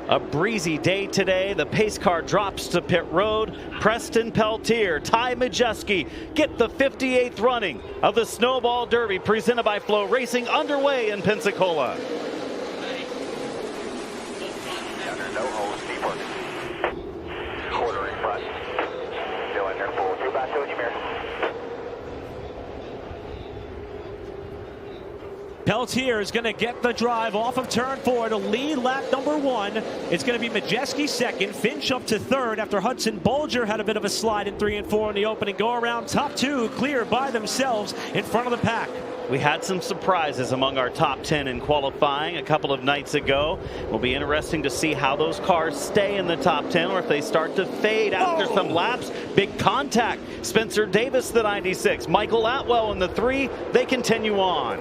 A breezy day today. The pace car drops to pit road. Preston Peltier, Ty Majeski get the 58th running of the Snowball Derby presented by Flow Racing underway in Pensacola. No holes, deep work. Quarter in front. Still in there, full. 2 by 2 in your mirror. Peltier is going to get the drive off of turn 4 to lead lap number 1. It's going to be Majeski second, Finch up to third after Hudson Bolger had a bit of a slide in 3 and 4 in the opening go around. Top 2 clear by themselves in front of the pack. We had some surprises among our top 10 in qualifying a couple of nights ago. It will be interesting to see how those cars stay in the top 10 or if they start to fade after some laps. Big contact. Spencer Davis, the 96. Michael Atwell in the 3. They continue on.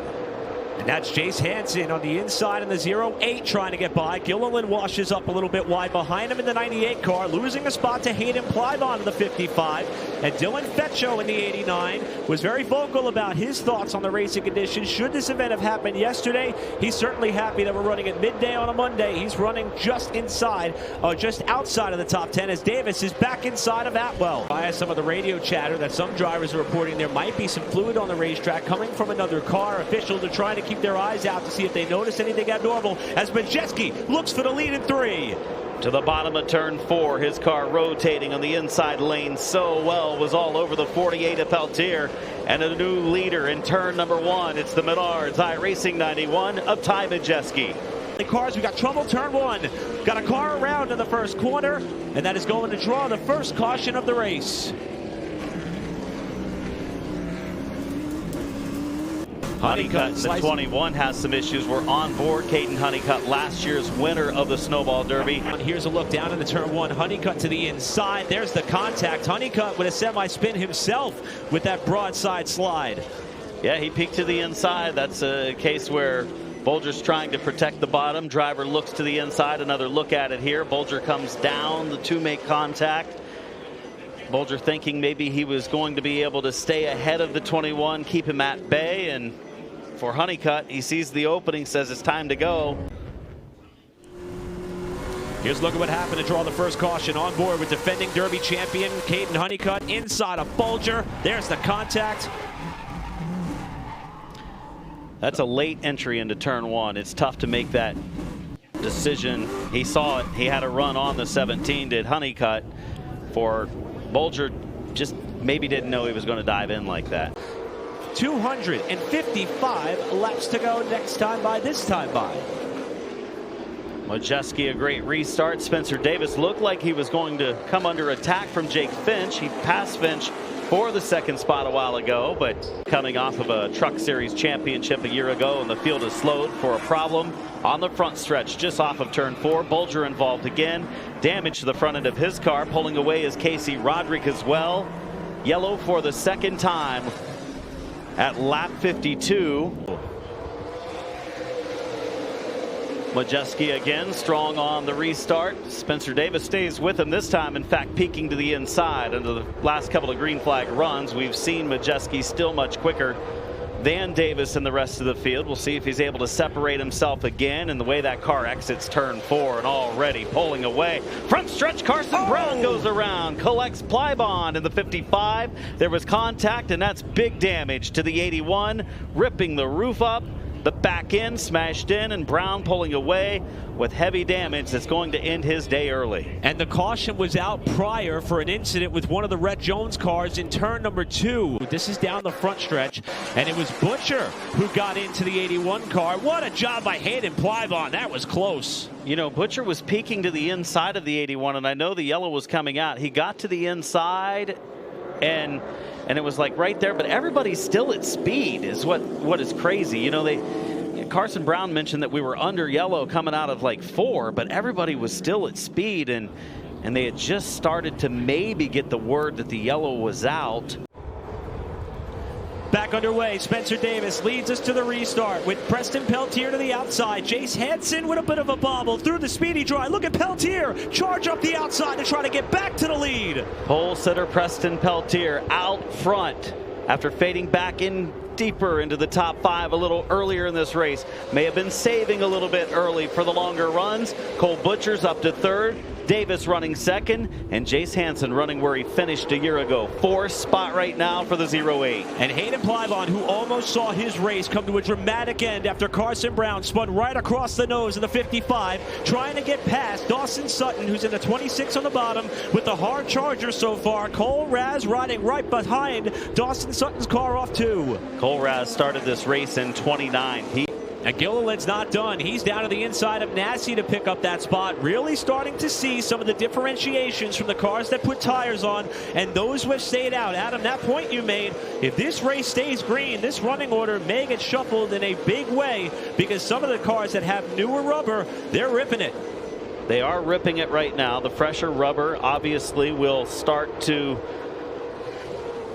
And that's Jace Hansen on the inside in the 08 trying to get by. Gilliland washes up a little bit wide behind him in the 98 car, losing a spot to Hayden Plybon in the 55. And Dylan Fetcho in the 89 was very vocal about his thoughts on the racing conditions. Should this event have happened yesterday, he's certainly happy that we're running at midday on a Monday. He's running just inside, or just outside of the top 10 as Davis is back inside of Atwell. Via some of the radio chatter that some drivers are reporting there might be some fluid on the racetrack coming from another car. Officials are trying to keep their eyes out to see if they notice anything abnormal as Majeski looks for the lead in 3. To the bottom of turn 4, his car rotating on the inside lane so well, was all over the 48 of Peltier, and a new leader in turn number 1. It's the Menards iRacing 91 of Ty Majeski. The cars, we got trouble turn 1. Got a car around in the first corner, and that is going to draw the first caution of the race. Honeycutt, the 21, has some issues. We're on board Caden Honeycutt, last year's winner of the Snowball Derby. Here's a look down into turn 1. Honeycutt to the inside. There's the contact. Honeycutt with a semi-spin himself with that broadside slide. Yeah, he peeked to the inside. That's a case where Bolger's trying to protect the bottom. Driver looks to the inside. Another look at it here. Bolger comes down. The 2 make contact. Bolger thinking maybe he was going to be able to stay ahead of the 21, keep him at bay, and for Honeycutt, he sees the opening, says it's time to go. Here's a look at what happened to draw the first caution. On board with defending Derby champion Caden Honeycutt inside of Bolger. There's the contact. That's a late entry into turn 1. It's tough to make that decision. He saw it. He had a run on the 17, did Honeycutt. For Bolger, just maybe didn't know he was going to dive in like that. 255 laps to go next time by, this time by. Majeski, a great restart. Spencer Davis looked like he was going to come under attack from Jake Finch. He passed Finch for the second spot a while ago, but coming off of a Truck Series championship a year ago, and the field is slowed for a problem on the front stretch just off of turn 4. Bolger involved again. Damage to the front end of his car. Pulling away is Casey Roderick as well. Yellow for the second time at lap 52. Majeski again strong on the restart. Spencer Davis stays with him this time, in fact peeking to the inside. Under the last couple of green flag runs, we've seen Majeski still much quicker than Davis and the rest of the field. We'll see if he's able to separate himself again, and the way that car exits turn 4 and already pulling away. Front stretch, Carson Brown goes around, collects Plybon in the 55. There was contact, and that's big damage to the 81, ripping the roof up. The back end smashed in, and Brown pulling away with heavy damage that's going to end his day early. And the caution was out prior for an incident with one of the Rhett Jones cars in turn number 2. This is down the front stretch, and it was Butcher who got into the 81 car. What a job by Hayden Plybon. That was close. You know, Butcher was peeking to the inside of the 81, and I know the yellow was coming out. He got to the inside, and it was like right there, but everybody's still at speed is what is crazy. You know, Carson Brown mentioned that we were under yellow coming out of like 4, but everybody was still at speed, and they had just started to maybe get the word that the yellow was out. Back underway, Spencer Davis leads us to the restart with Preston Peltier to the outside. Jace Hansen with a bit of a bobble through the speedy dry. Look at Peltier charge up the outside to try to get back to the lead. Pole sitter Preston Peltier out front after fading back in deeper into the top 5 a little earlier in this race. May have been saving a little bit early for the longer runs. Cole Butcher's up to 3rd. Davis running 2nd, and Jace Hansen running where he finished a year ago. 4th spot right now for the 08. And Hayden Plybon, who almost saw his race come to a dramatic end after Carson Brown spun right across the nose in the 55, trying to get past Dawson Sutton, who's in the 26 on the bottom with the hard charger so far. Cole Raz riding right behind Dawson Sutton's car off 2. Cole Raz started this race in 29. And Gilliland's not done. He's down to the inside of Nassi to pick up that spot. Really starting to see some of the differentiations from the cars that put tires on and those which stayed out. Adam, that point you made, if this race stays green, this running order may get shuffled in a big way because some of the cars that have newer rubber, they're ripping it. They are ripping it right now. The fresher rubber obviously will start to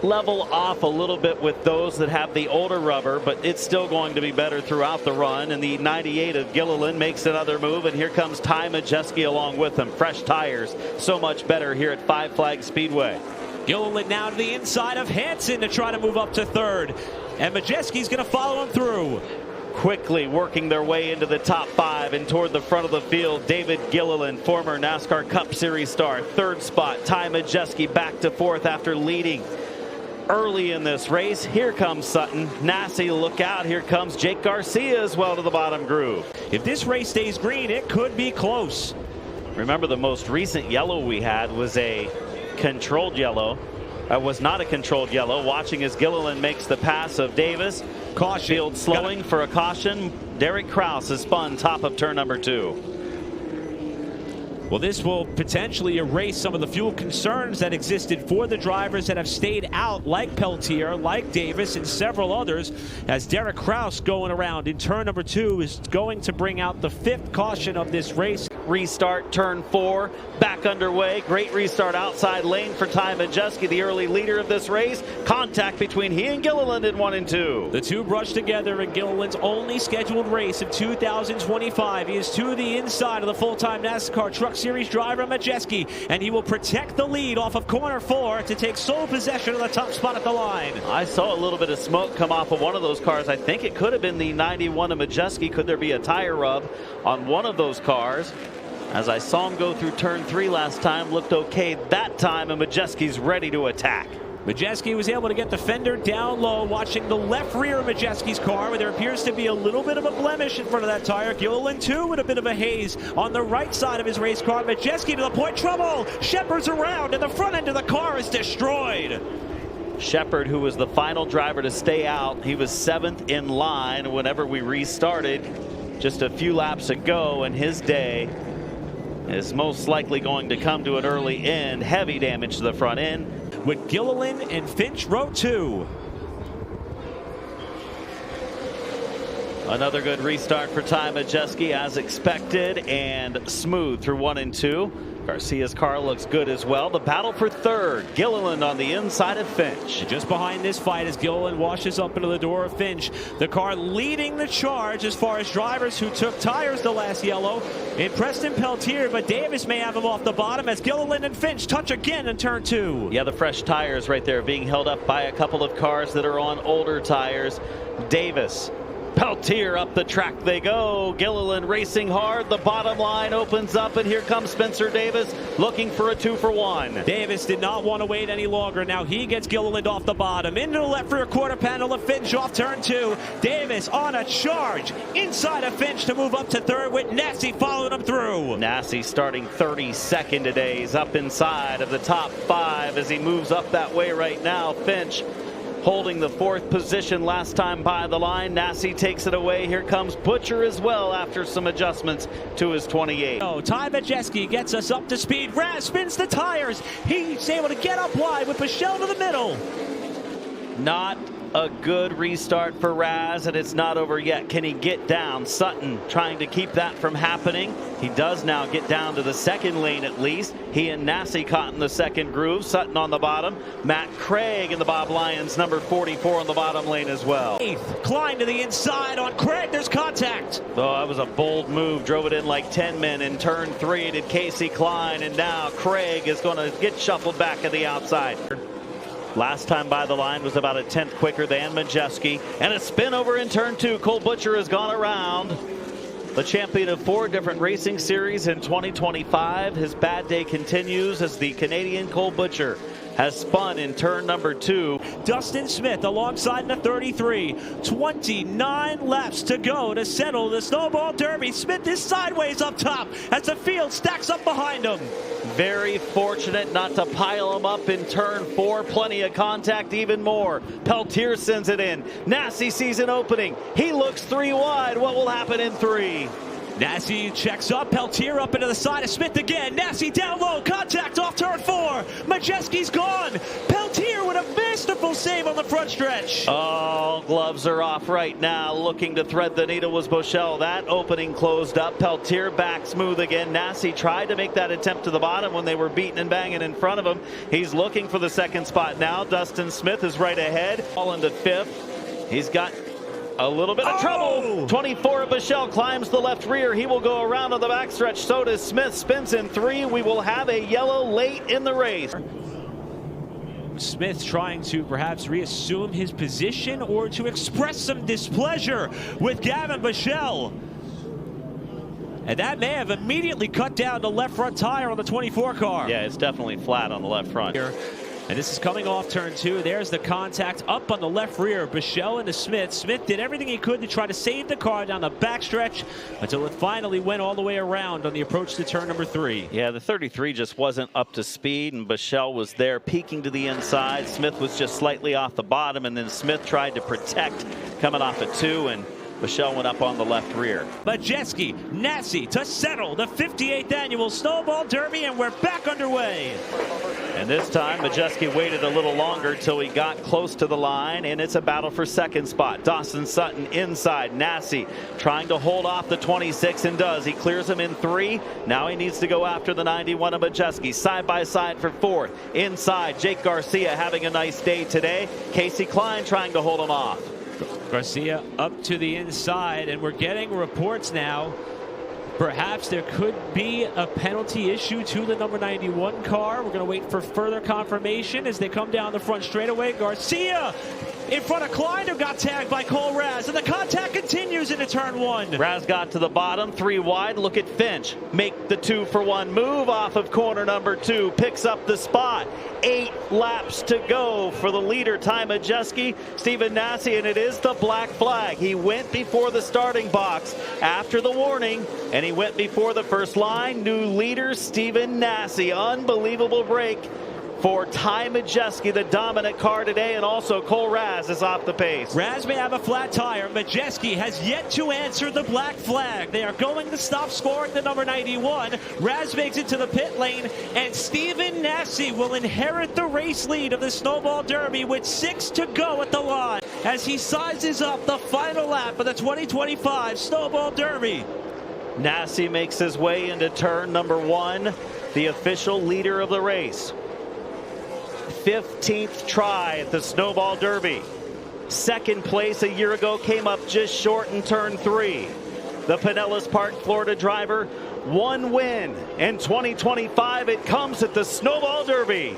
level off a little bit with those that have the older rubber, but it's still going to be better throughout the run. And the 98 of Gilliland makes another move, and here comes Ty Majeski along with him. Fresh tires, so much better here at Five Flags Speedway. Gilliland now to the inside of Hansen to try to move up to 3rd, and Majeski's going to follow him through. Quickly working their way into the top 5 and toward the front of the field. David Gilliland, former NASCAR Cup Series star, 3rd spot. Ty Majeski back to 4th after leading early in this race. Here comes Sutton. Nassi, look out. Here comes Jake Garcia as well to the bottom groove. If this race stays green, it could be close. Remember, the most recent yellow we had was a controlled yellow. That was not a controlled yellow. Watching as Gilliland makes the pass of Davis. Caution. Field slowing for a caution. Derek Kraus has spun top of turn number 2. Well, this will potentially erase some of the fuel concerns that existed for the drivers that have stayed out, like Peltier, like Davis, and several others, as Derek Kraus going around in turn number 2 is going to bring out the 5th caution of this race. Restart turn 4, back underway. Great restart outside lane for Ty Majeski, the early leader of this race. Contact between he and Gilliland in 1 and 2. The two brush together in Gilliland's only scheduled race of 2025. He is to the inside of the full-time NASCAR Truck Series driver Majeski, and he will protect the lead off of corner 4 to take sole possession of the top spot at the line. I saw a little bit of smoke come off of one of those cars. I think it could have been the 91 of Majeski. Could there be a tire rub on one of those cars? As I saw him go through turn 3 last time, looked okay that time, and Majeski's ready to attack. Majeski was able to get the fender down low, watching the left rear of Majeski's car, where there appears to be a little bit of a blemish in front of that tire. Gilliland, too, with a bit of a haze on the right side of his race car. Majeski to the point, trouble! Shepard's around, and the front end of the car is destroyed. Shepard, who was the final driver to stay out, he was 7th in line whenever we restarted just a few laps ago, and his day is most likely going to come to an early end. Heavy damage to the front end. With Gilliland and Finch row 2. Another good restart for Ty Majeski as expected, and smooth through 1 and 2. Garcia's car looks good as well. The battle for 3rd. Gilliland on the inside of Finch. And just behind this fight as Gilliland washes up into the door of Finch. The car leading the charge as far as drivers who took tires the last yellow in Preston Peltier, but Davis may have him off the bottom as Gilliland and Finch touch again in turn 2. Yeah, the fresh tires right there being held up by a couple of cars that are on older tires. Davis, Peltier, up the track they go. Gilliland racing hard. The bottom line opens up, and here comes Spencer Davis looking for a 2-for-1. Davis did not want to wait any longer. Now he gets Gilliland off the bottom. Into the left rear quarter panel of Finch off turn 2. Davis on a charge inside of Finch to move up to 3rd with Nassi following him through. Nassi starting 32nd today. He's up inside of the top 5 as he moves up that way right now. Finch holding the 4th position last time by the line. Nassi takes it away. Here comes Butcher as well after some adjustments to his 28. Oh, Ty Majeski gets us up to speed. Raz spins the tires. He's able to get up wide with Michelle to the middle. Not a good restart for Raz, and it's not over yet. Can he get down? Sutton trying to keep that from happening. He does now get down to the 2nd lane at least. He and Nassi caught in the 2nd groove. Sutton on the bottom. Matt Craig and the Bob Lyons number 44 on the bottom lane as well. 8th, Klein to the inside on Craig. There's contact. Oh, that was a bold move. Drove it in like 10 men in turn 3. Did Casey Klein, and now Craig is going to get shuffled back at the outside. Last time by the line was about a tenth quicker than Majeski. And a spin over in turn 2. Cole Butcher has gone around. The champion of 4 different racing series in 2025. His bad day continues as the Canadian Cole Butcher has spun in turn number 2. Dustin Smith alongside the 33. 29 laps to go to settle the Snowball Derby. Smith is sideways up top as the field stacks up behind him. Very fortunate not to pile him up in turn 4. Plenty of contact, even more. Peltier sends it in. Nassi sees an opening. He looks 3 wide. What will happen in 3? Nassi checks up. Peltier up into the side of Smith again. Nassi down low. Contact off turn 4. Majeski's gone. Peltier with a masterful save on the front stretch. Oh, gloves are off right now. Looking to thread the needle was Bushell. That opening closed up. Peltier back smooth again. Nassi tried to make that attempt to the bottom when they were beating and banging in front of him. He's looking for the second spot now. Dustin Smith is right ahead. All into 5th. He's got a little bit of trouble. 24 of Bushell climbs the left rear. He will go around on the backstretch. So does Smith. Spins in 3. We will have a yellow late in the race. Smith trying to perhaps reassume his position or to express some displeasure with Gavin Bushell. And that may have immediately cut down the left front tire on the 24 car. Yeah, it's definitely flat on the left front. And this is coming off turn 2. There's the contact up on the left rear. Bushell into Smith. Smith did everything he could to try to save the car down the backstretch until it finally went all the way around on the approach to turn number 3. Yeah, the 33 just wasn't up to speed, and Bushell was there peeking to the inside. Smith was just slightly off the bottom, and then Smith tried to protect coming off at 2, and Bushell went up on the left rear. Majeski, Nassi to settle the 58th annual Snowball Derby, and we're back underway. And this time, Majeski waited a little longer till he got close to the line, and it's a battle for second spot. Dawson Sutton inside. Nassi trying to hold off the 26 and does. He clears him in 3. Now he needs to go after the 91 of Majeski. Side by side for 4th. Inside, Jake Garcia having a nice day today. Casey Klein trying to hold him off. Garcia up to the inside, and we're getting reports now. Perhaps there could be a penalty issue to the number 91 car. We're going to wait for further confirmation as they come down the front straightaway. Garcia in front of Klein, who got tagged by Cole Raz, and the contact continues into turn 1. Raz got to the bottom, 3 wide. Look at Finch. Make the 2-for-1 move off of corner number 2. Picks up the spot. 8 laps to go for the leader, Ty Majeski, Stephen Nassi, and it is the black flag. He went before the starting box after the warning, and he went before the first line. New leader, Stephen Nassi. Unbelievable break for Ty Majeski, the dominant car today, and also Cole Raz is off the pace. Raz may have a flat tire. Majeski has yet to answer the black flag. They are going to stop scoring the number 91. Raz makes it to the pit lane, and Stephen Nassi will inherit the race lead of the Snowball Derby with 6 to go at the line as he sizes up the final lap of the 2025 Snowball Derby. Nassi makes his way into turn number 1, the official leader of the race. 15th try at the Snowball Derby. Second place a year ago, came up just short in turn 3. The Pinellas Park, Florida driver, 1 win. In 2025, it comes at the Snowball Derby.